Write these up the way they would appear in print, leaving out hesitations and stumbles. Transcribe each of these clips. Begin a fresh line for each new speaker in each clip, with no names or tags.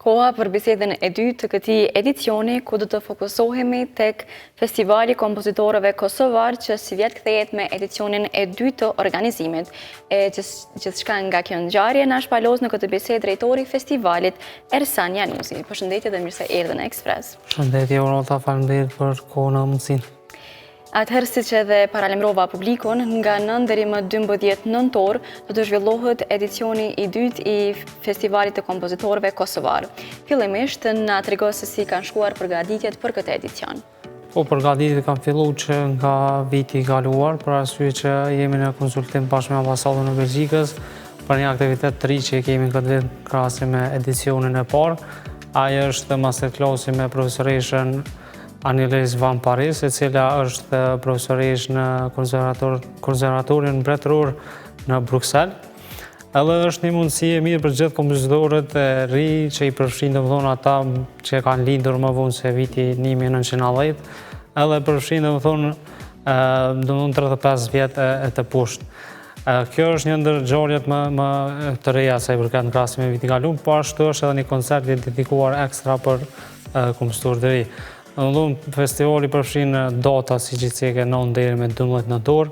Koha për bisedën e dytë të këtij edicioni, ku do të fokusohemi tek Festivali Kompozitorëve Kosovar, që si vjet kthehet me edicionin e dytë të organizimit. E gjithçka nga kjo ngjarje na shpalos në këtë bisedë drejtori i festivalit, Ersan Janusi. Përshëndetje dhe mirë se erdhën në Ekspres.
Përshëndetje, Urota, faleminderit për kohën e mundësinë.
Atëherë, siç edhe paralemrova publikun, nga 9 deri më 12 nëntor do të zhvillohet edicioni i dytë i Festivalit të Kompozitorëve Kosovar. Fillimisht na trego se si kanë shkuar përgatitjet për këtë edicion.
Përgatitjet kanë filluar që nga viti i kaluar, për arsye që jemi në konsultim bashkë me ambasadën e Belgjikës për një aktivitet të ri që kemi këtë vit krahasim me edicionin e parë. Ajo është masterclassi me profesoreshën Aniles Van Paris, e cila është profesoresh në konservatorin mbretëror në Bruxelles. Edhe është një mundësi e mirë për gjithë kompozitorët e ri që i përfshin domethënë ata që kanë lindur më vonë se viti 1910, edhe përfshin domethënë 35 vjet e të poshtë. Kjo është një ndër ngjarjet më të reja sa i përket në krahasim me vitin e kaluar, po ashtu është edhe një koncert dedikuar ekstra për kompozitorët e ri. Festivali përfshin data si që ceke 9 deri me 12 nëntor,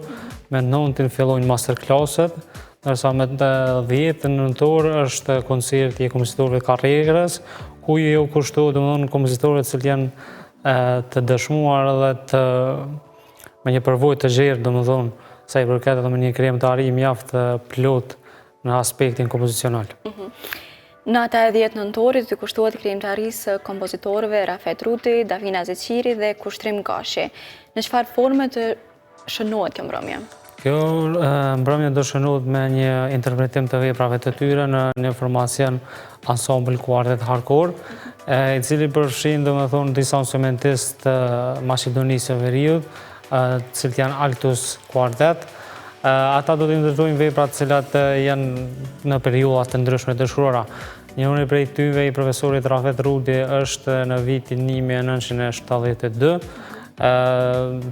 me 9 fillojnë masterclasset, ndërsa me 10 nëntor është koncerti i kompozitorëve karrierës, ku ju kushtohet domethënë kompozitorët që janë të dëshmuar edhe me një përvojë të gjerë domethënë sa i përket edhe me një krijimtari mjaft plot në aspektin kompozicional.
Nata e 10 nëntorit të kushtohet krijimtarisë kompozitorëve Rafet Ruti, Davina Zeqiri dhe Kushtrim Gashi. Në çfarë forme të shënohet kjo mbrëmje?
Kjo mbrëmje do shënohet me një interpretim të veprave të tyre në një formacion ensemble kuartet hardcore, i cili përfshin domethënë disa instrumentistë Maqedonisë së Veriut, cilët janë Altus Quartet. Ata do të ndërtojnë vepra të cilat janë në periudha të ndryshme të shkruara. Njëri prej tyre, i profesorit Rafet Ruti, është në vitin 1972.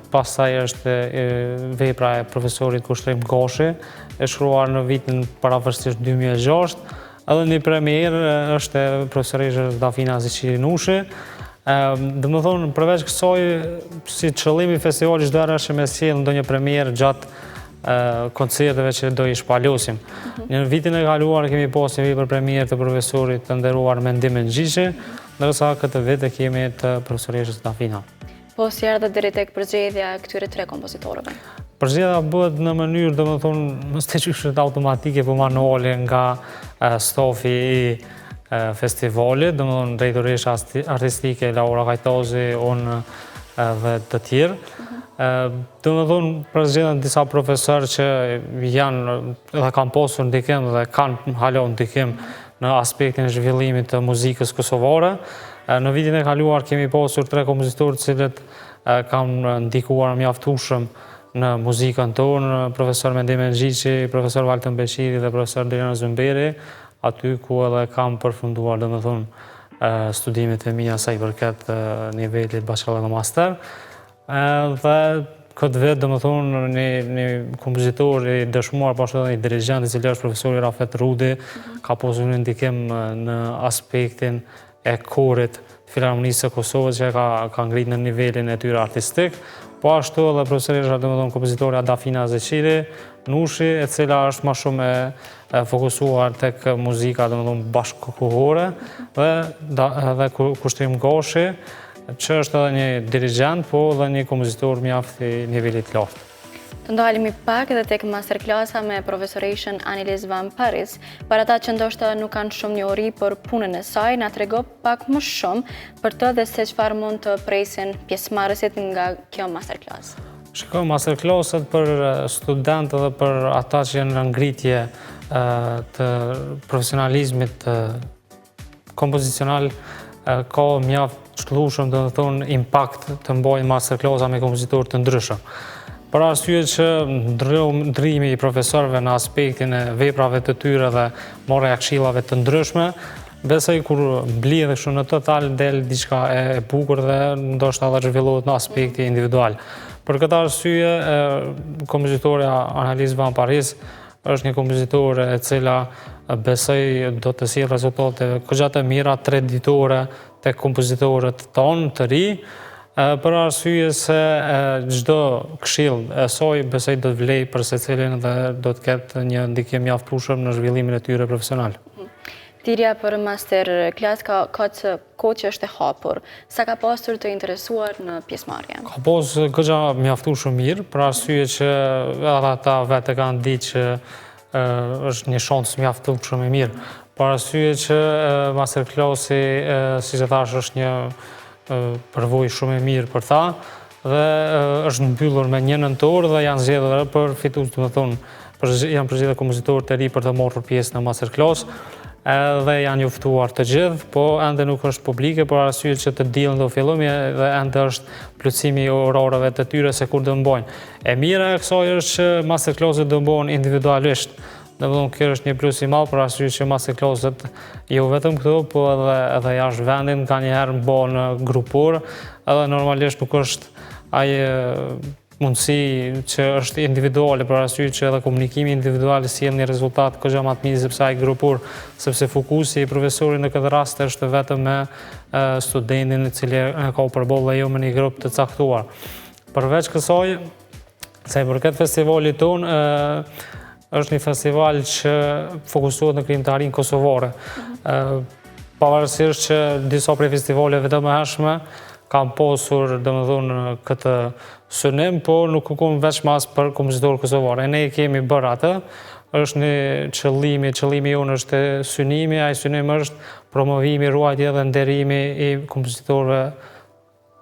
Pastaj është vepra e profesorit Kushtrim Gashi, e shkruar në vitin paravarësisht 2006. Edhe një premierë është e profesoreshës Davina Zeqiri Nushi. Domethënë, përveç kësaj, si qëllimi i festivalit çdo herë është me sjell ndonjë premierë gjatë koncerteve që do i shpalosim. Në vitin e kaluar kemi pasur një premierë të profesorit të nderuar Mendim Mengjishi, ndërsa këtë vit e kemi të profesoreshës Davina.
Po si erdhët deri tek përgjedhja e këtyre tre kompozitorëve?
Përgjedhja bëhet në mënyrë domethënë mos të qyshit automatike, po manuale nga stafi i festivalit, domethënë drejtoresha artistike Laura Kajtazi, unë dhe të tjerë. Domethënë përgjedhen disa profesorë që janë dhe kanë pasur ndikim dhe kanë hala ndikim në aspektin e zhvillimit të muzikës kosovare. Në vitin e kaluar kemi pasur 3 kompozitorë të cilët kanë ndikuar mjaftueshëm në muzikën tonë, profesor Mendim Mengjishi, profesor Valtën Beqiri dhe profesor Doriana Zumberi, aty ku edhe kam përfunduar domethënë studimet e mia sa i përket nivelit bachelor dhe master. Dhe këtë vit domethënë një kompozitor i dëshmuar, po ashtu edhe një dirigjent i cili është profesori Rafet Ruti, ka pasur një ndikim në aspektin e korit Filharmonisë së Kosovës që ka ngritur në nivelin e tyre artistik, po ashtu edhe profesoresha domethënë kompozitorja Davina Zeqiri Nushi, e cila është më shumë e fokusuar tek muzika domethënë bashkëkohore, dhe Kushtrim Gashi, që është edhe një dirigjent, po edhe një kompozitor mjaft i nivelit lartë.
Të ndalemi pak edhe tek masterklasa me profesoreshën Aniles Van Paris. Për ata që ndoshta nuk kanë shumë njohuri për punën e saj, na trego pak më shumë për të dhe se çfarë mund të presin pjesëmarrësit nga kjo masterclass.
Shikoj, masterclasset për studentë dhe për ata që janë në ngritje të profesionalizmit kompozicional ka mjaft shkëllueshëm domethënë impakt të mbajnë masterclassa me kompozitorë të ndryshëm. Për arsye që ndrimi i profesorëve në aspektin e veprave të tyre dhe marrja e këshillave të ndryshme, besoj kur blidhet kështu në total del diçka e bukur dhe ndoshta edhe zhvillohet në aspekti individual. Për këtë arsye, kompozitorja Aniles Van Paris është një kompozitore e cila besoj do të sjellë rezultate goxha të mira treditore tek kompozitorët tonë të ri, për arsye se çdo këshill e saj besoj do të vlej për secilin dhe do të ketë një ndikim mjaftësueshëm në zhvillimin e tyre profesional.
Thirrja për masterclass ka që është e hapur. Sa ka pasur të interesuar në pjesëmarrje?
Ka pas goxha mjaftueshëm mirë, për arsye që edhe ata vetë kanë ditë që është një shans mjaftueshëm e mirë. Për arsye që masterclassi, siç e thash, është një përvojë shumë e mirë për ta dhe është mbyllur me 1 nëntor dhe janë zgjedhur për fitues, domethënë, janë përzgjedhur kompozitorë të ri për të marrë pjesë në masterclass. Dhe janë njoftuar të gjithë, po ende nuk është publike për arsye që të diellën do fillojmë dhe ende është plotësimi i orareve të tyre se kur do mbajnë. E mira e kësaj është që masterclasset do bëhen individualisht. Domethënë kjo është një plus i madh për arsye që masterclasset jo vetëm këtu, po edhe jashtë vendit nganjëherë bëhen grupor, edhe normalisht nuk është ai mundësi që është individuale për arsye që edhe komunikimi individual sjell një rezultat goxha më të mirë sepse ai grupor, sepse fokusi i profesorit në këtë rast është vetëm me studentin i cili ka u përballë dhe jo me një grup të caktuar. Përveç kësaj, sa i përket festivalit tonë, është një festival që fokusohet në krijimtarinë kosovare. Pavarësisht që disa prej festivaleve të mëhershme kam pasur, domethënë, këtë synim, po nuk kërkon veç mas për kompozitorë kosovarë. Ne kemi bërë atë, është një qëllimi jonë është synimi, ai synim është promovimi, ruajtja dhe nderimi i kompozitorëve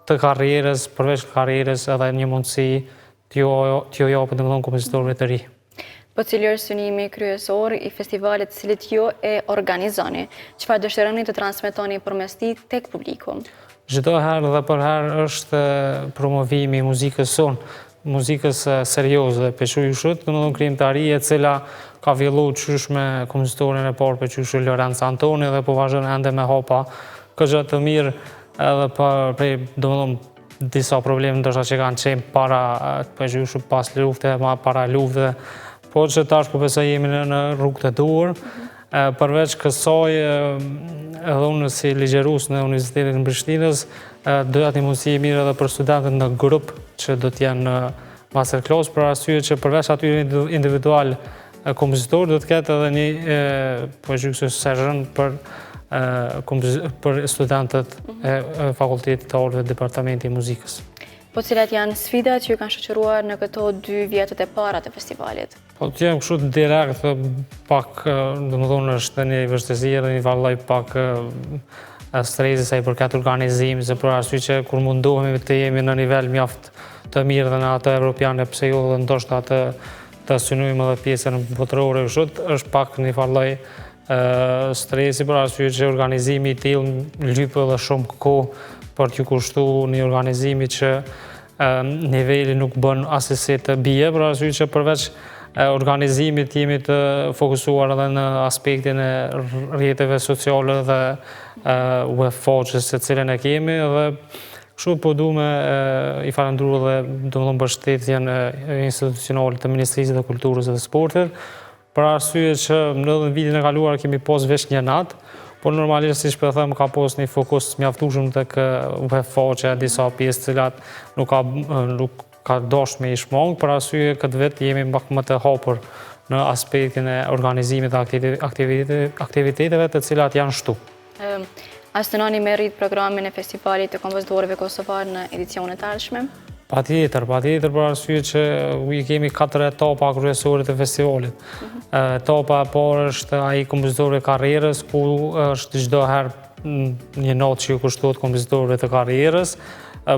të karrierës, përveç karrierës edhe një mundësi t'ju japet domethënë kompozitorëve të ri.
Po cili është synimi kryesor i festivalit të cilit ju e organizoni? Çfarë dëshironi të transmetoni përmes tij tek publiku?
Çdo herë dhe për herë është promovimi i muzikës sonë, muzikës serioze, pequjshët, domethënë krijimtari e cila ka filluar qysh me kompozitorin e parë pequjshë Lorenzo Antoni dhe po vazhdon ende me hapa goxha të mirë edhe për domethënë disa probleme ndoshta që kanë qenë para pequjshë pas lufte, para lufte, po që tash po besoj jemi në rrugë të duhur. Përveç kësaj, edhe unë si ligjerues në Universitetin e Prishtinës, doja të mundësi e mirë edhe për studentët në grup që do të jenë në masterclass, për arsye që përveç atyre individual kompozitor do të ketë edhe një session për studentët e Fakultetit të Artëve Departamenti i Muzikës.
Po cilat janë sfidat që ju kanë shoqëruar në këto 2 vjetët e para të festivalit?
Po të jem kështu direkt, pak, domethënë është një vështirësi dhe një vallaj pak stresi sa i përket organizimit, se për arsye që kur mundohemi të jemi në nivel mjaft të mirë dhe në ato evropiane, pse jo dhe ndoshta të synojmë edhe pjesën botërore kështu, është pak një vallaj stresi për arsye që organizimi i tillë lyp edhe shumë kohë për t'ju kushtuar një organizimi që niveli nuk bën asesi të bie, për arsye që përveç organizimit jemi të fokusuar edhe në aspektin e rrjeteve sociale dhe webfaqes të cilën e kemi dhe kështu po du me i falendru dhe domethënë mbështetjen institucionale të Ministrisë të Kulturës dhe Sportit, për arsye që në vitin e kaluar kemi pas veç një natë, por normalisht, siç po them, ka pas një fokus mjaftueshëm tek webfaqe, disa pjesë cilat nuk ka dashur me i shmang, për arsye këtë vit jemi më të hapur në aspektin e organizimit të aktiviteteve të cilat janë shtu.
A synoni me rrit programin e festivalit të kompozitorëve kosovar në edicionet e ardhshme?
Patjetër, për arsye që i kemi 4 etapa kryesore të festivalit. Etapa e parë është ai kompozitorëve karrierës, ku është çdo herë një natë që ju kushtohet kompozitorëve të karrierës,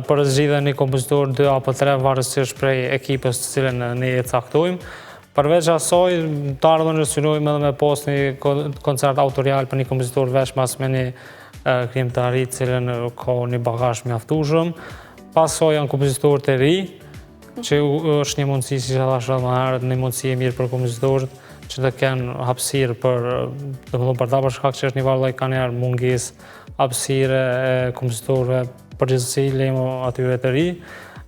për zgjidhjen një kompozitor 2 apo 3 varësisht prej ekipës të cilën ne e caktojmë. Përveç asaj, të ardhmen synojmë edhe me pas një koncert autorial për një kompozitor veç mas me një krijimtari i cilën ka një bagazh mjaftueshëm. Pasoj janë kompozitorët e ri, që është një mundësi, si që thash edhe më herët, një mundësi e mirë për kompozitorët që të kenë hapësirë për ta për shkak që është një vallaj ka njerë mungesë hapësire e kompozitorëve përgjithësi lemo atyre të ri.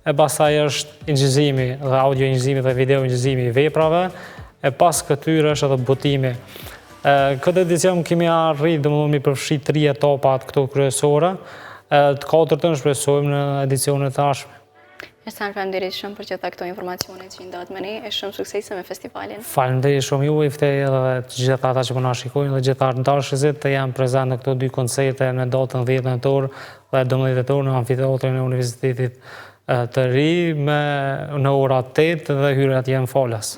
E pastaj është inxhizimi dhe audio inxhizimi dhe video inxhizimi i veprave. E pas këtyre është edhe botimi Këtë edicion kemi arrit dhe mi përfshi 3 etapat këto kryesore, të 4-tën shpresojmë në edicionet tashme.
Ersan, faleminderit shumë për gjitha këto informacione që i ndat me ne, e shumë suksese me festivalin.
Faleminderit shumë ju, ftej edhe të gjitha ata që po na shikojnë dhe gjitha dashësit të janë prezent në këto 2 koncerte në datën 10 nëntor dhe 12 nëntor në amfiteatrin e Universitetit të Ri në ora 8 dhe hyrjet janë falas.